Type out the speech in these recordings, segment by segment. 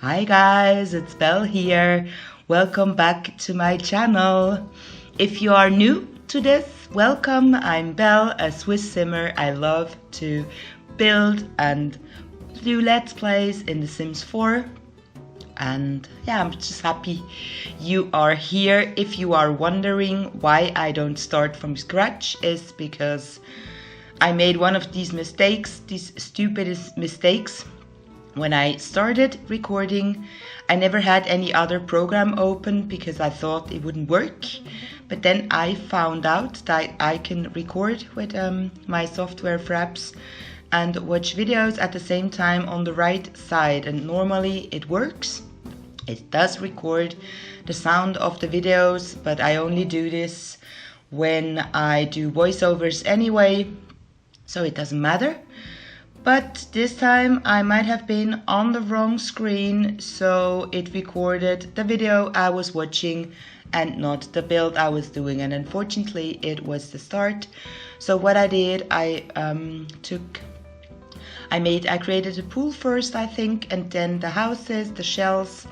Hi guys, it's Belle here. Welcome back to my channel. If you are new to this, welcome. I'm Belle, a Swiss simmer. I love to build and do Let's Plays in The Sims 4. And yeah, I'm just happy you are here. If you are wondering why I don't start from scratch, is because I made one of these mistakes, these stupidest mistakes. When I started recording, I never had any other program open because I thought it wouldn't work. But then I found out that I can record with my software FRAPS and watch videos at the same time on the right side. And normally it works. It does record the sound of the videos, but I only do this when I do voiceovers anyway, so it doesn't matter. But this time I might have been on the wrong screen, so it recorded the video I was watching and not the build I was doing, and unfortunately it was the start. So what I did, I created a pool first, I think, and then the houses, the shells,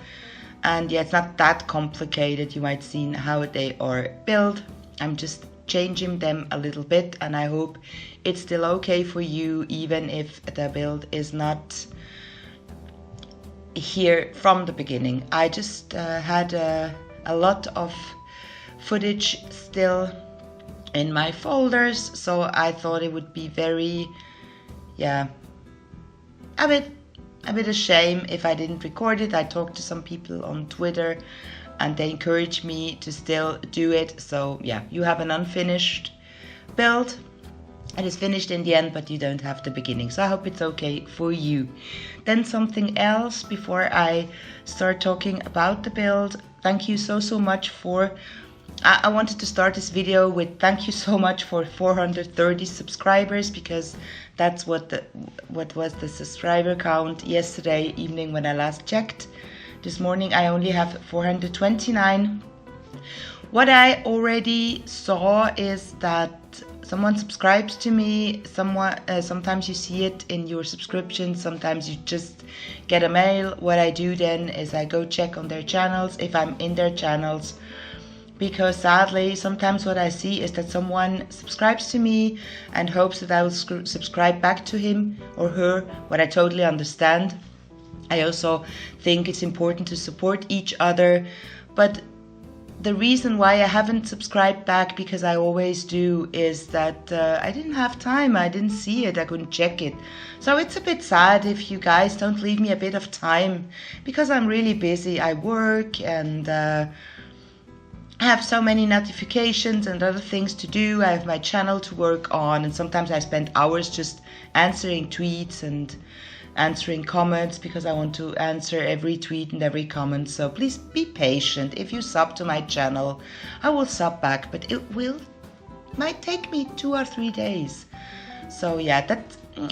and yeah, it's not that complicated. You might see how they are built. I'm just changing them a little bit, and I hope it's still okay for you, even if the build is not here from the beginning. I just had a lot of footage still in my folders, so I thought it would be very, yeah, a bit a shame if I didn't record it. I talked to some people on Twitter and they encouraged me to still do it. So yeah, you have an unfinished build. It is finished in the end, but you don't have the beginning. So I hope it's okay for you. Then something else before I start talking about the build. Thank you so much for... I wanted to start this video with thank you so much for 430 subscribers, because that's what was the subscriber count yesterday evening when I last checked. This morning I only have 429. What I already saw is that someone subscribes to me. Sometimes you see it in your subscription, sometimes you just get a mail. What I do then is I go check on their channels if I'm in their channels, because sadly sometimes what I see is that someone subscribes to me and hopes that I will subscribe back to him or her, what I totally understand. I also think it's important to support each other, but the reason why I haven't subscribed back, because I always do, is that I didn't have time, I didn't see it, I couldn't check it. So it's a bit sad if you guys don't leave me a bit of time, because I'm really busy. I work and I have so many notifications and other things to do. I have my channel to work on, and sometimes I spend hours just answering tweets and answering comments, because I want to answer every tweet and every comment. So please be patient. If you sub to my channel, I will sub back, but it might take me 2 or 3 days. So yeah,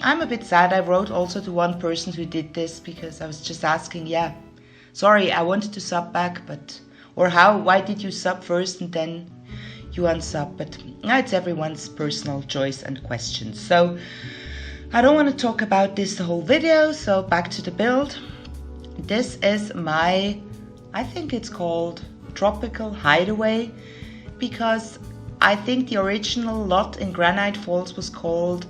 I'm a bit sad. I wrote also to one person who did this, because I was just asking, yeah, sorry, I wanted to sub back, but why did you sub first and then you unsub, but it's everyone's personal choice and question. So I don't want to talk about this the whole video, so back to the build. This is my, I think it's called Tropical Hideaway, because I think the original lot in Granite Falls was called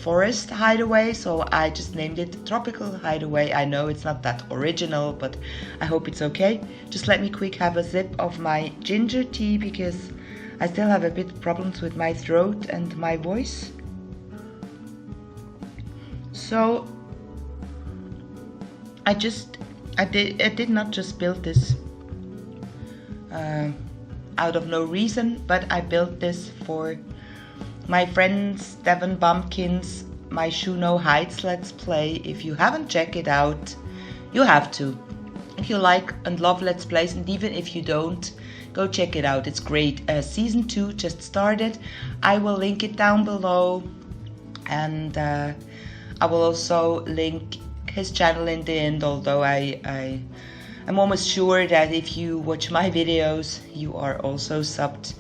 Forest Hideaway, so I just named it Tropical Hideaway. I know it's not that original, but I hope it's okay. Just let me quick have a sip of my ginger tea, because I still have a bit of problems with my throat and my voice. So I did not just build this out of no reason, but I built this for my friends DevonBumpkin's MYSHUNOHOLIDAY Let's Play. If you haven't checked it out, you have to. If you like and love Let's Plays, and even if you don't, go check it out. It's great. Season 2 just started. I will link it down below, and I will also link his channel in the end, although I'm almost sure that if you watch my videos, you are also subbed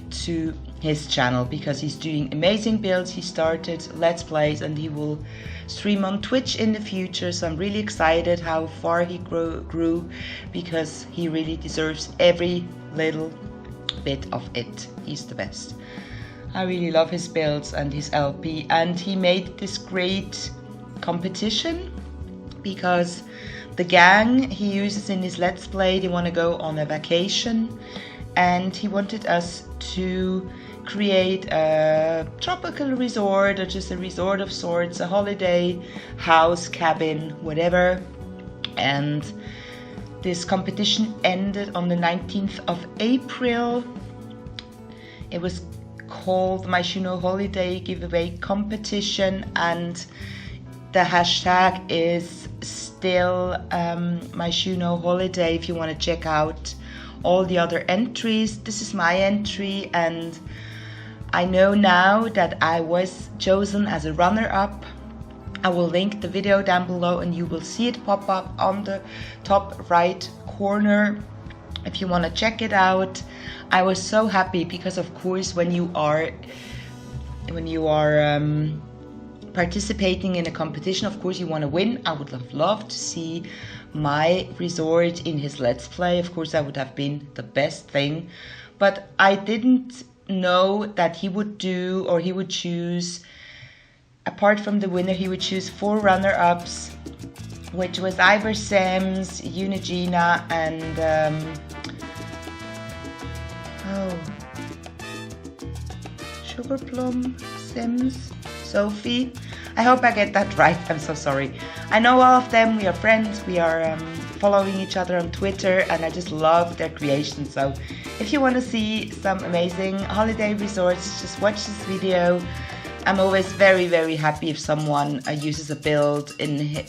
to his channel, because he's doing amazing builds. He started Let's Plays and he will stream on Twitch in the future, so I'm really excited how far he grew, because he really deserves every little bit of it. He's the best. I really love his builds and his LP, and he made this great competition because the gang he uses in his Let's Play, they want to go on a vacation, and he wanted us to create a tropical resort, or just a resort of sorts, a holiday house, cabin, whatever. And this competition ended on the 19th of April. It was called MYSHUNOHOLIDAY giveaway competition, and the hashtag is still MYSHUNOHOLIDAY if you want to check out all the other entries. This is my entry, and I know now that I was chosen as a runner-up. I will link the video down below and you will see it pop up on the top right corner if you want to check it out. I was so happy because, of course, when you are participating in a competition, of course you want to win. I would have loved to see my resort in his Let's Play. Of course, that would have been the best thing, but I didn't know that he would do, or he would choose, apart from the winner, he would choose 4 runner-ups, which was Iber Sems, Unigina, and Sugar Plum Sims, Sophie. I hope I get that right. I'm so sorry. I know all of them. We are friends. We are following each other on Twitter, and I just love their creations. So if you want to see some amazing holiday resorts, just watch this video. I'm always very, very happy if someone uses a build in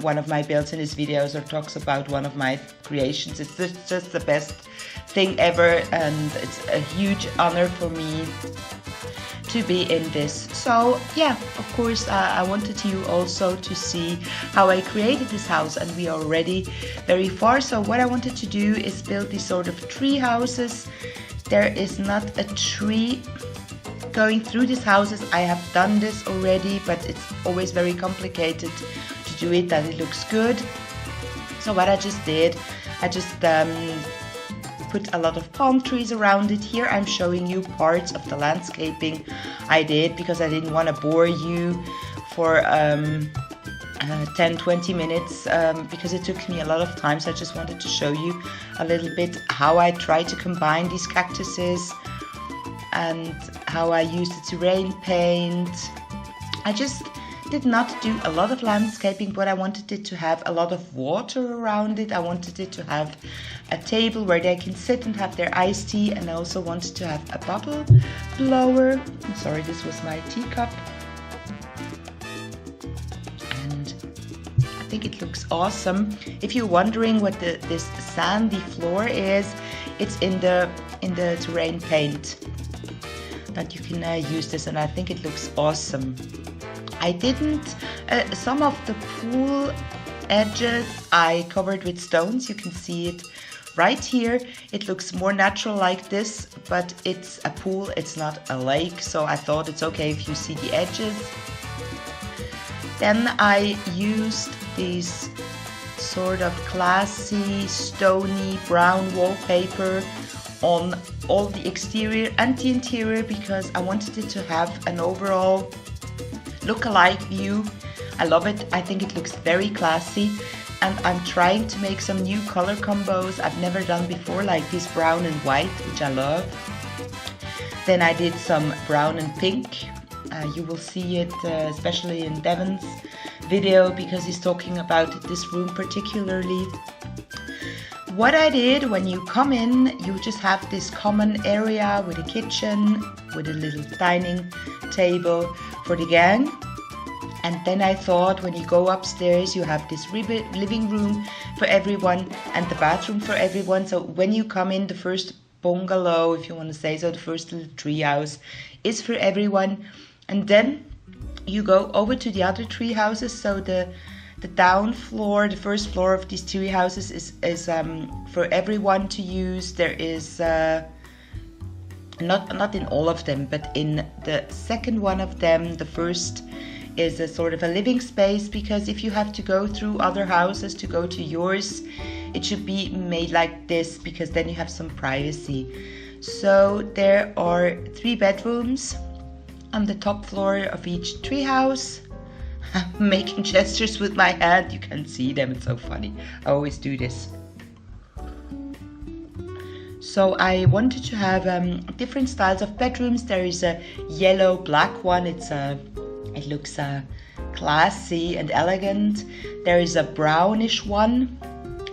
one of my builds in his videos, or talks about one of my creations. It's just the best thing ever, and it's a huge honor for me to be in this. So yeah, of course, I wanted you also to see how I created this house, and we are already very far. So what I wanted to do is build these sort of tree houses. There is not a tree going through these houses. I have done this already, but it's always very complicated to do it that it looks good. So what I just did, I just put a lot of palm trees around it. Here I'm showing you parts of the landscaping I did, because I didn't want to bore you for 10-20 minutes, because it took me a lot of time. So I just wanted to show you a little bit how I try to combine these cactuses and how I use the terrain paint. I just did not do a lot of landscaping, but I wanted it to have a lot of water around it. I wanted it to have a table where they can sit and have their iced tea, and I also wanted to have a bottle blower. I'm sorry, this was my teacup. And I think it looks awesome. If you're wondering what this sandy floor is, it's in the terrain paint that you can use this, and I think it looks awesome. I didn't, some of the pool edges I covered with stones. You can see it right here it looks more natural like this, but it's a pool, it's not a lake, so I thought it's okay if you see the edges. Then I used these sort of classy, stony brown wallpaper on all the exterior and the interior because I wanted it to have an overall look-alike view. I love it. I think it looks very classy, and I'm trying to make some new color combos I've never done before, like this brown and white, which I love. Then I did some brown and pink. You will see it especially in Devon's video because he's talking about this room particularly. What I did, when you come in, you just have this common area with a kitchen, with a little dining table for the gang. And then I thought when you go upstairs, you have this living room for everyone and the bathroom for everyone. So when you come in, the first bungalow, if you want to say so, the first little tree house is for everyone. And then you go over to the other tree houses. So the down floor, the first floor of these tree houses is for everyone to use. There is not in all of them, but in the second one of them, the first is a sort of a living space, because if you have to go through other houses to go to yours, it should be made like this because then you have some privacy. So there are 3 bedrooms on the top floor of each treehouse. I'm making gestures with my hand, you can see them, it's so funny. I always do this. So I wanted to have different styles of bedrooms. There is a yellow black one, it looks classy and elegant. There is a brownish one,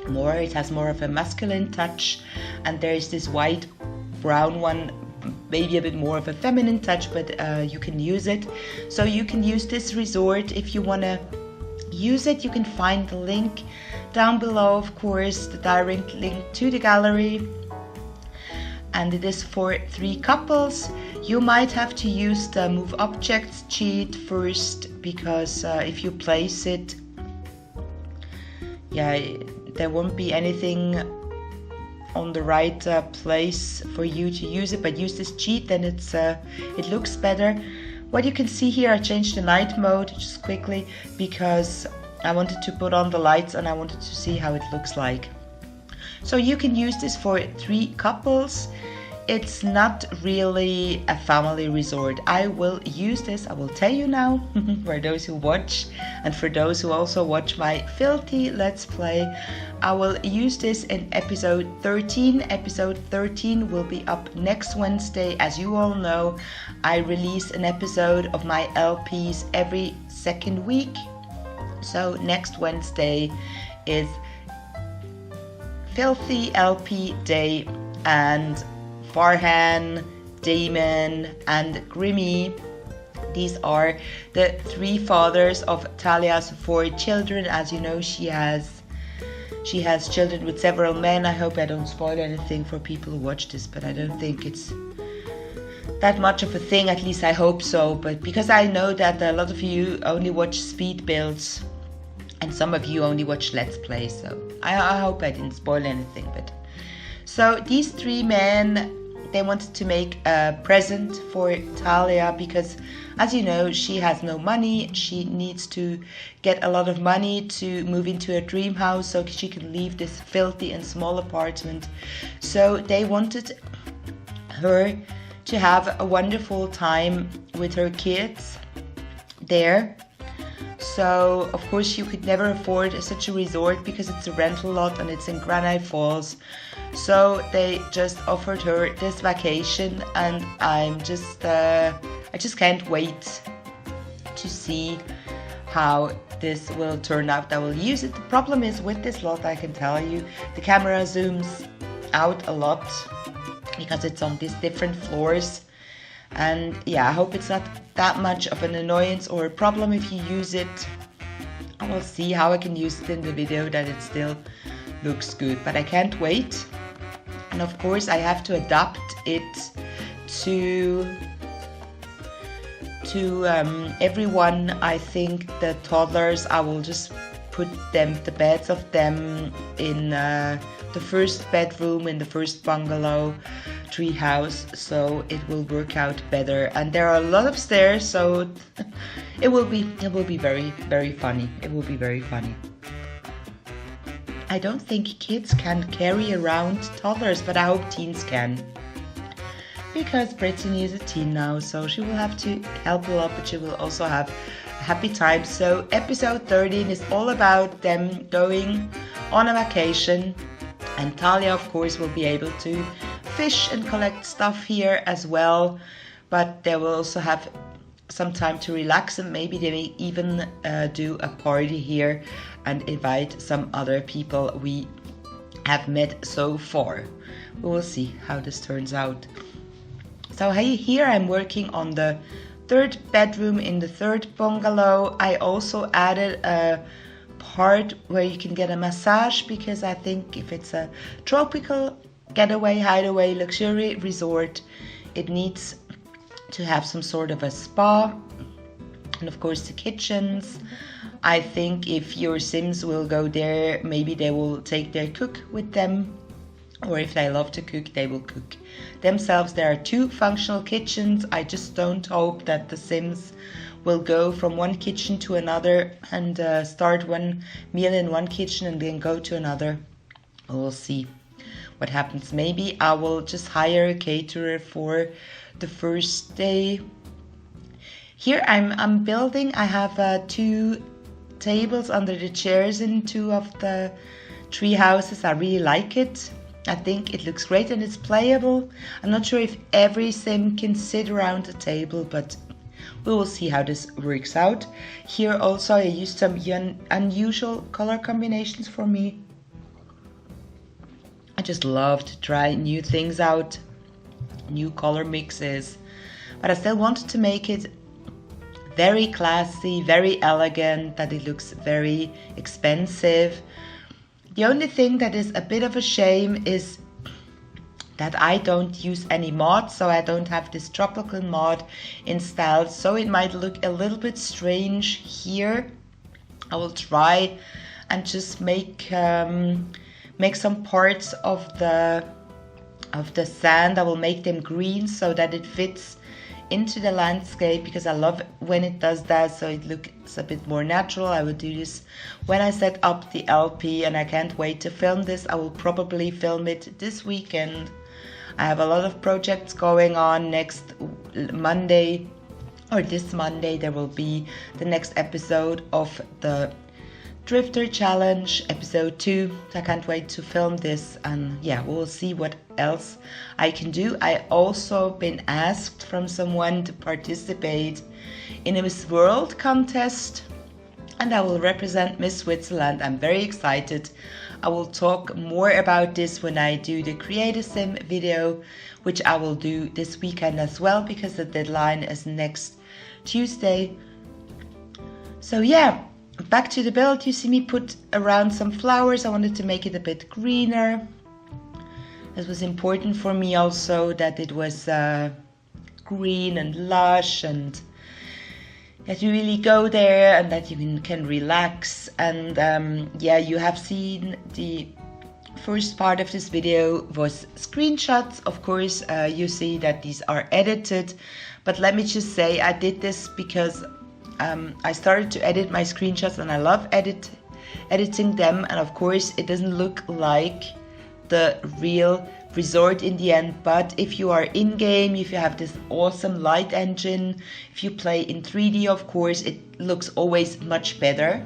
it has more of a masculine touch, and there is this white brown one, maybe a bit more of a feminine touch, but you can use it. So you can use this resort if you want to use it. You can find the link down below, of course, the direct link to the gallery. And it is for 3 couples. You might have to use the move objects cheat first, because if you place it, there won't be anything on the right place for you to use it, but use this cheat, then it looks better. What you can see here, I changed the night mode just quickly because I wanted to put on the lights and I wanted to see how it looks like. So you can use this for 3 couples. It's not really a family resort. I will use this, I will tell you now, for those who watch and for those who also watch my filthy Let's Play. I will use this in episode 13. Episode 13 will be up next Wednesday. As you all know, I release an episode of my LPs every second week. So next Wednesday is Filthy LP Day, and Farhan, Damon and Grimmy, these are the 3 fathers of Talia's 4 children. As you know, she has children with several men. I hope I don't spoil anything for people who watch this, but I don't think it's that much of a thing, at least I hope so. But because I know that a lot of you only watch speed builds and some of you only watch Let's Play, so I hope I didn't spoil anything. But so these 3 men, they wanted to make a present for Talia because, as you know, she has no money. She needs to get a lot of money to move into a dream house so she can leave this filthy and small apartment. So they wanted her to have a wonderful time with her kids there. So of course you could never afford such a resort because it's a rental lot and it's in Granite Falls. So they just offered her this vacation, and I just can't wait to see how this will turn out. I will use it. The problem is with this lot, I can tell you, the camera zooms out a lot because it's on these different floors. And yeah, I hope it's not that much of an annoyance or a problem if you use it. I will see how I can use it in the video that it still looks good, but I can't wait. And of course I have to adapt it to everyone. I think the toddlers, I will just put them, the beds of them, in the first bedroom in the first bungalow tree house, so it will work out better. And there are a lot of stairs, so it will be very, very funny. It will be very funny. I don't think kids can carry around toddlers, but I hope teens can. Because Brittany is a teen now, so she will have to help a lot, but she will also have a happy time. So episode 13 is all about them going on a vacation, and Talia of course will be able to fish and collect stuff here as well, but they will also have some time to relax, and maybe they may even do a party here and invite some other people we have met so far. We will see how this turns out. So here I'm working on the third bedroom in the third bungalow. I also added a part where you can get a massage, because I think if it's a tropical getaway, hideaway, luxury resort, it needs to have some sort of a spa, and of course the kitchens. I think if your Sims will go there, maybe they will take their cook with them, or if they love to cook, they will cook themselves. There are 2 functional kitchens. I just don't hope that the Sims will go from one kitchen to another and start one meal in one kitchen and then go to another. We'll see what happens. Maybe I will just hire a caterer for the first day. Here I'm building. I have 2 tables under the chairs in 2 of the tree houses. I really like it. I think it looks great and it's playable. I'm not sure if every Sim can sit around the table, but we will see how this works out. Here also I used some unusual color combinations for me. I just love to try new things out, new color mixes, but I still wanted to make it very classy, very elegant, that it looks very expensive. The only thing that is a bit of a shame is that I don't use any mods, so I don't have this tropical mod installed, so it might look a little bit strange here. I will try and just make some parts of the sand. I will make them green so that it fits into the landscape, because I love when it does that, so it looks a bit more natural. I will do this when I set up the LP, and I can't wait to film this. I will probably film it this weekend. I have a lot of projects going on. Next Monday, or this Monday, there will be the next episode of the Drifter Challenge, episode 2. I can't wait to film this, and yeah, we'll see what else I can do. I also been asked from someone to participate in a Miss World contest, and I will represent Miss Switzerland. I'm very excited. I will talk more about this when I do the Create a Sim video, which I will do this weekend as well, because the deadline is next Tuesday. So yeah, back to the build. You see me put around some flowers. I wanted to make it a bit greener. It was important for me also that it was green and lush, and that you really go there and that you can relax. And yeah, you have seen the first part of this video was screenshots. Of course, you see that these are edited, but let me just say I did this because I started to edit my screenshots, and I love editing them, and of course it doesn't look like the real resort in the end. But if you are in game, if you have this awesome light engine, if you play in 3D, of course it looks always much better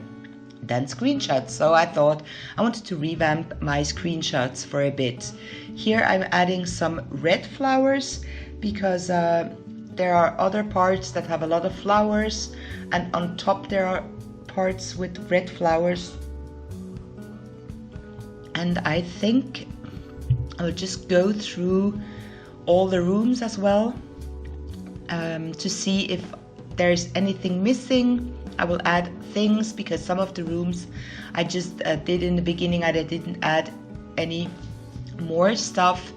than screenshots. So I thought I wanted to revamp my screenshots for a bit. Here I'm adding some red flowers, because there are other parts that have a lot of flowers, and on top there are parts with red flowers. And I think I'll just go through all the rooms as well to see if there's anything missing. I will add things, because some of the rooms I just did in the beginning. I didn't add any more stuff.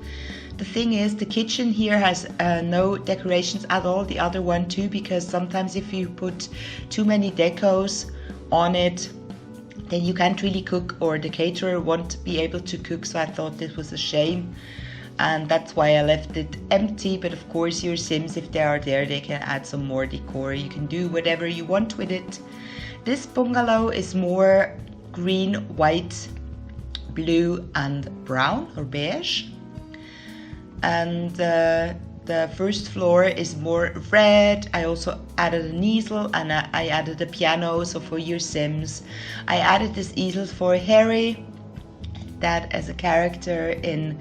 The thing is, the kitchen here has no decorations at all, the other one too, because sometimes if you put too many decos on it, then you can't really cook, or the caterer won't be able to cook. So I thought this was a shame, and that's why I left it empty. But of course your Sims, if they are there, they can add some more decor. You can do whatever you want with it. This bungalow is more green, white, blue and brown or beige, and the first floor is more red. I also added an easel, and I added a piano. So for your Sims, I added this easel for Harry, that as a character in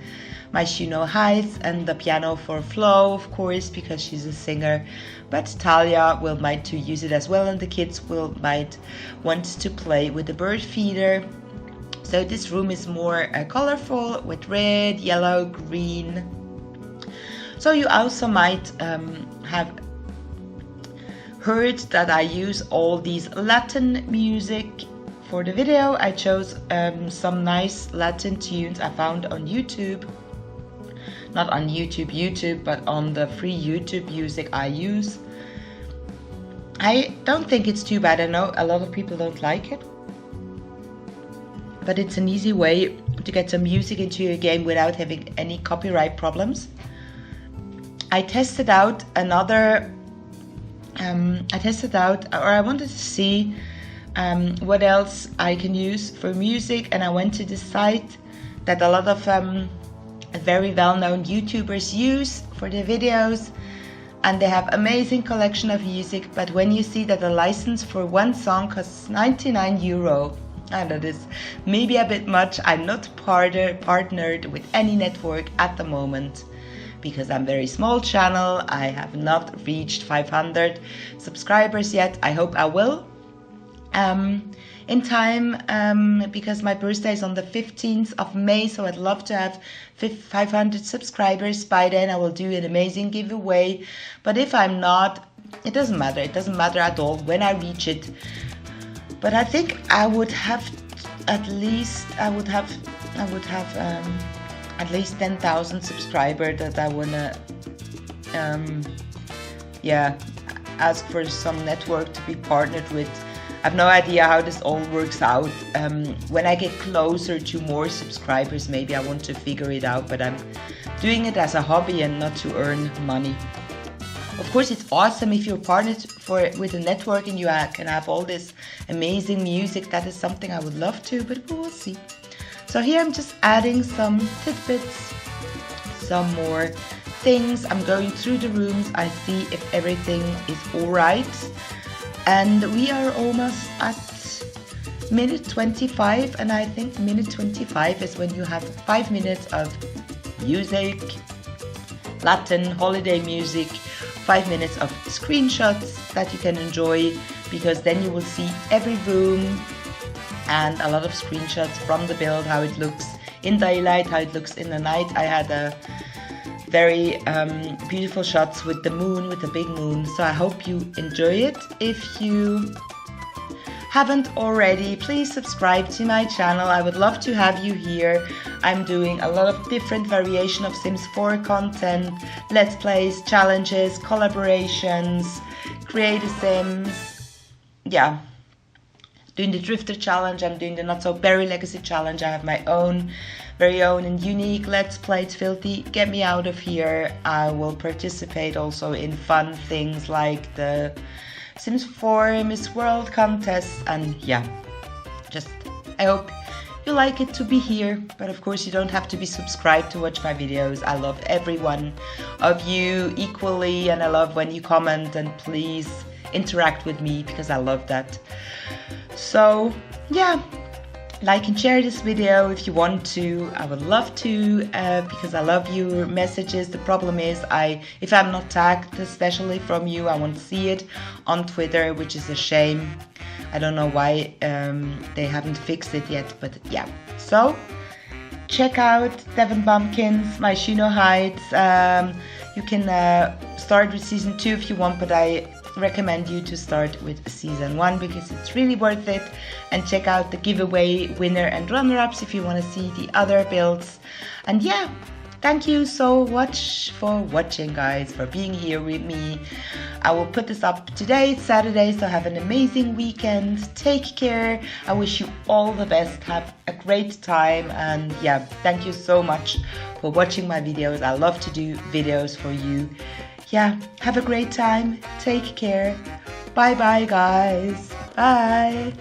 MYSHUNOHOLIDAY, and the piano for Flo, of course, because she's a singer. But Talia might to use it as well, and the kids might want to play with the bird feeder. So this room is more colorful with red, yellow, green. So you also might have heard that I use all these Latin music for the video. I chose some nice Latin tunes I found on YouTube. Not on YouTube, but on the free YouTube music I use. I don't think it's too bad. I know a lot of people don't like it, but it's an easy way to get some music into your game without having any copyright problems. I tested out I wanted to see what else I can use for music, and I went to the site that a lot of very well-known YouTubers use for their videos, and they have amazing collection of music. But when you see that the license for one song costs €99, and that is maybe a bit much. I'm not partnered with any network at the moment, because I'm a very small channel. I have not reached 500 subscribers yet. I hope I will in time, because my birthday is on the 15th of May, so I'd love to have 500 subscribers. By then I will do an amazing giveaway. But if I'm not, it doesn't matter. It doesn't matter at all when I reach it. But I think I would have at least 10,000 subscribers that I wanna ask for some network to be partnered with. I have no idea how this all works out. When I get closer to more subscribers, maybe I want to figure it out, but I'm doing it as a hobby and not to earn money. Of course, it's awesome if you're partnered with a network and you can have all this amazing music. That is something I would love to, but we'll see. So here I'm just adding some tidbits, some more things. I'm going through the rooms. I see if everything is all right. And we are almost at minute 25, and I think minute 25 is when you have 5 minutes of music, Latin holiday music, 5 minutes of screenshots that you can enjoy, because then you will see every room and a lot of screenshots from the build, how it looks in daylight, how it looks in the night. I had a very beautiful shots with the moon, with the big moon. So I hope you enjoy it. If you haven't already, please subscribe to my channel. I would love to have you here. I'm doing a lot of different variation of Sims 4 content, let's plays, challenges, collaborations, creative Sims. Yeah, doing the Drifter challenge, I'm doing the Not So Berry Legacy challenge. I have my own, very own and unique Let's Play. It's filthy, get me out of here. I will participate also in fun things like the Sims 4 Miss World contest, and yeah, just I hope you like it to be here. But of course you don't have to be subscribed to watch my videos. I love every one of you equally, and I love when you comment, and please interact with me because I love that. So yeah, like and share this video if you want to. I would love to, because I love your messages. The problem is if I'm not tagged, especially from you, I won't see it on Twitter, which is a shame. I don't know why they haven't fixed it yet, but yeah. So check out DevonBumpkin's MYSHUNOHOLIDAY. You can start with season 2 if you want, but I recommend you to start with season 1 because it's really worth it. And check out the giveaway winner and runner-ups if you want to see the other builds. And yeah, thank you so much for watching, guys, for being here with me. I will put this up today, Saturday, so have an amazing weekend. Take care. I wish you all the best. Have a great time. And yeah, thank you so much for watching my videos. I love to do videos for you. Yeah, have a great time. Take care. Bye bye, guys. Bye.